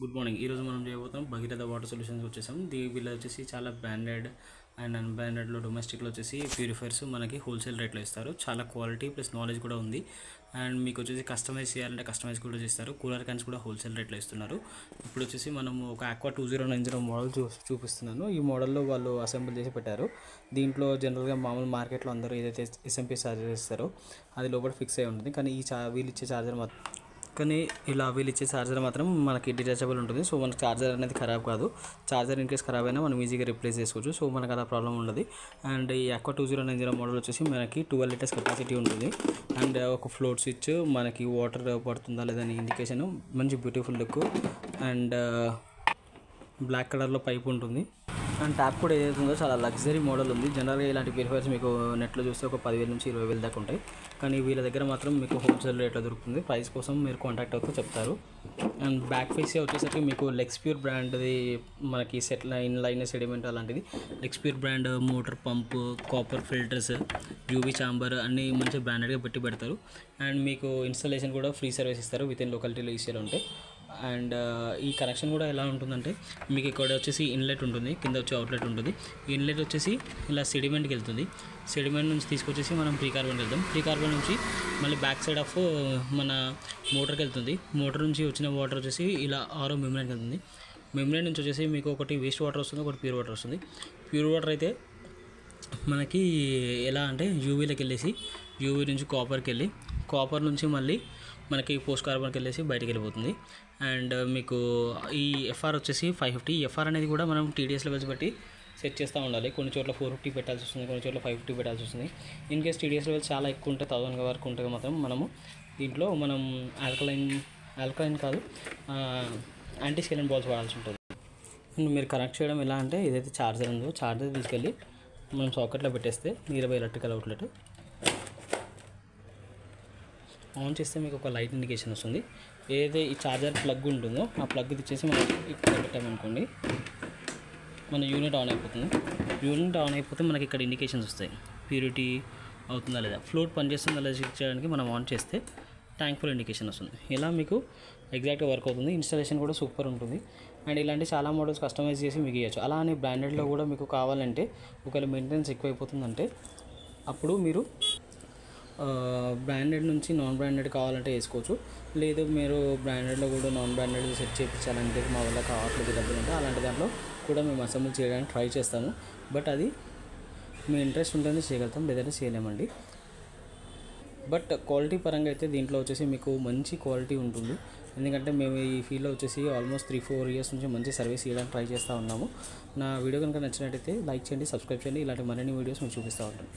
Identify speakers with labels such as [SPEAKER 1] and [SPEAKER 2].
[SPEAKER 1] Good morning. ఈరోజు మనం చేయబోతున్నాం భగీరథ వాటర్ సొల్యూషన్స్ వచ్చేసాం. వీళ్ళు వచ్చేసి చాలా బ్రాండెడ్ అండ్ అన్బ్రాండెడ్లో డొమెస్టిక్లో వచ్చేసి ప్యూరిఫైర్స్ మనకి హోల్సేల్ రేట్లో ఇస్తారు. చాలా క్వాలిటీ ప్లస్ నాలెడ్జ్ కూడా ఉంది. అండ్ మీకు వచ్చేసి కస్టమైజ్ చేయాలంటే కస్టమైజ్ కూడా చేస్తారు. కూలర్ క్యాన్స్ కూడా హోల్సేల్ రేట్లో ఇస్తున్నారు. ఇప్పుడు వచ్చేసి మనము ఒక ఆక్వా 2090 మోడల్ చూపిస్తున్నాను. ఈ మోడల్లో వాళ్ళు అసెంబుల్ చేసి పెట్టారు. దీంట్లో జనరల్గా మామూలు మార్కెట్లో అందరూ ఏదైతే ఎస్ఎంపీ ఛార్జర్ ఇస్తారో అది లోపల ఫిక్స్ అయి ఉంటుంది. కానీ వీళ్ళు ఇచ్చే ఛార్జర్ వీళ్ళు ఇచ్చే ఛార్జర్ మాత్రం మనకి డిటాచబుల్ ఉంటుంది. సో మనకి ఛార్జర్ అనేది ఖరాబ్ కాదు. ఛార్జర్ ఇన్ కేస్ ఖరాబ్ అయినా మనం ఈజీగా రిప్లేస్ చేసుకోవచ్చు. సో మనకు అలా ప్రాబ్లం ఉండదు. అండ్ ఈ ఆక్వా 2090 మోడల్ వచ్చేసి మనకి 12 లీటర్స్ కెపాసిటీ ఉంటుంది. అండ్ ఒక ఫ్లోట్ స్విచ్, మనకి వాటర్ పడుతుందా లేదని ఇండికేషన్, మంచి బ్యూటిఫుల్ లుక్ అండ్ బ్లాక్ కలర్లో పైప్ ఉంటుంది. అండ్ ట్యాప్ కూడా ఏదైతే ఉందో చాలా లగ్జరీ మోడల్ ఉంది. జనరల్గా ఇలాంటి ప్యూరిఫైర్స్ మీకు నెట్లో చూస్తే ఒక 10,000 నుంచి 20,000 దాకా ఉంటాయి. కానీ వీళ్ళ దగ్గర మాత్రం మీకు హోల్సేల్ రేట్లో దొరుకుతుంది. ప్రైస్ కోసం మీరు కాంటాక్ట్ అవుతూ చెప్తారు. అండ్ బ్యాక్ ఫేస్ వచ్చేసరికి మీకు లెక్స్ప్యూర్ బ్రాండ్ది మనకి ఇన్లైన్ సెడిమెంట్ అలాంటిది Lexpure brand motor pump, copper filters, UV chamber అన్నీ మంచి బ్రాండెడ్గా పెడతారు. అండ్ మీకు ఇన్స్టాలేషన్ కూడా ఫ్రీ సర్వీస్ ఇస్తారు విత్ ఇన్ లొకాలిటీలో ఈసీలో ఉంటాయి. అండ్ ఈ కనెక్షన్ కూడా ఎలా ఉంటుందంటే మీకు ఇక్కడ వచ్చేసి ఇన్లెట్ ఉంటుంది, కింద వచ్చి అవుట్లెట్ ఉంటుంది. ఈ ఇన్లెట్ వచ్చేసి ఇలా సెడిమెంట్కి వెళ్తుంది. సెడిమెంట్ నుంచి తీసుకొచ్చేసి మనం ప్రీ కార్బన్కి వెళ్తాం. ప్రీ కార్బన్ నుంచి మళ్ళీ బ్యాక్ సైడ్ ఆఫ్ మన మోటార్కి వెళ్తుంది. మోటార్ నుంచి వచ్చిన వాటర్ వచ్చేసి ఇలా ఆరో మెమ్బ్రేన్కి వెళ్తుంది. మెమ్బ్రేన్ నుంచి వచ్చేసి మీకు ఒకటి వేస్ట్ వాటర్ వస్తుంది, ఒకటి ప్యూర్ వాటర్ వస్తుంది. ప్యూర్ వాటర్ అయితే మనకి ఎలా అంటే యూవీలోకి వెళ్ళేసి యూవీ నుంచి కాపర్కి వెళ్ళి కాపర్ నుంచి మళ్ళీ మనకి పోస్ట్ కార్బన్కి వెళ్ళేసి బయటకు వెళ్ళిపోతుంది. అండ్ మీకు ఈ ఎఫ్ఆర్ వచ్చేసి 550. ఎఫ్ఆర్ అనేది కూడా మనం టీడీఎస్ లెవెల్స్ బట్టి సెట్ చేస్తూ ఉండాలి. కొన్ని చోట్ల 450 పెట్టాల్సి వస్తుంది, కొన్ని చోట్ల 550 పెట్టాల్సి వస్తుంది. ఇన్ కేస్ టీడీఎస్ లెవెల్స్ చాలా ఎక్కువ ఉంటే 1000 వరకు ఉంటే మాత్రం దీంట్లో మనం ఆల్కలైన్ కాదు యాంటీ స్కేలెంట్ బాల్స్ వాడాల్సి ఉంటుంది. మీరు కనెక్ట్ చేయడం ఎలా అంటే ఏదైతే ఛార్జర్ ఉందో ఛార్జర్ తీసుకెళ్ళి మనం సాకెట్లో పెట్టేస్తే నియర్ ఎలక్ట్రికల్ అవుట్లెట్ ఆన్ చేస్తే మీకు ఒక లైట్ ఇండికేషన్ వస్తుంది. ఏదైతే ఈ ఛార్జర్ ప్లగ్ ఉంటుందో ఆ ప్లగ్ ఇచ్చేసి మనం ఇక్కడ పెట్టామనుకోండి మన యూనిట్ ఆన్ అయిపోతుంది. యూనిట్ ఆన్ అయిపోతే మనకి ఇక్కడ ఇండికేషన్స్ వస్తాయి. ప్యూరిటీ అవుతుందా లేదా, ఫ్లోట్ పనిచేస్తుందా లేదా చెక్ చేయడానికి మనం ఆన్ చేస్తే ట్యాంక్ ఫుల్ ఇండికేషన్ వస్తుంది. ఇలా మీకు ఎగ్జాక్ట్గా వర్క్ అవుతుంది. ఇన్స్టాలేషన్ కూడా సూపర్ ఉంటుంది. అండ్ ఇలాంటి చాలా మోడల్స్ కస్టమైజ్ చేసి మీకు ఇవ్వచ్చు. అలానే బ్రాండెడ్లో కూడా మీకు కావాలంటే ఒకవేళ మెయింటెనెన్స్ ఎక్కువైపోతుందంటే అప్పుడు మీరు బ్రాండెడ్ నుంచి నాన్ బ్రాండెడ్ కావాలంటే వేసుకోవచ్చు. లేదు మీరు బ్రాండెడ్లో కూడా నాన్ బ్రాండెడ్ సెట్ చేయించాలంటే మా వల్ల కావట్లేదు డబ్బులు అంటే అలాంటి దాంట్లో కూడా మేము అసెంబుల్ చేయడానికి ట్రై చేస్తాము. బట్ అది మీ ఇంట్రెస్ట్ ఉంటేనే చేయగలుగుతాం, లేదంటే చేయలేమండి. బట్ క్వాలిటీ పరంగా అయితే దీంట్లో వచ్చేసి మీకు మంచి క్వాలిటీ ఉంటుంది. ఎందుకంటే మేము ఈ ఫీల్డ్లో వచ్చేసి ఆల్మోస్ట్ 3-4 ఇయర్స్ నుంచి మంచి సర్వీస్ ఇవ్వడానికి ట్రై చేస్తూ ఉన్నాము. నా వీడియో కనుక నచ్చినట్టయితే లైక్ చేయండి, సబ్స్క్రైబ్ చేయండి. ఇలాంటి మరిన్ని వీడియోస్ మీకు చూపిస్తూ ఉంటాను.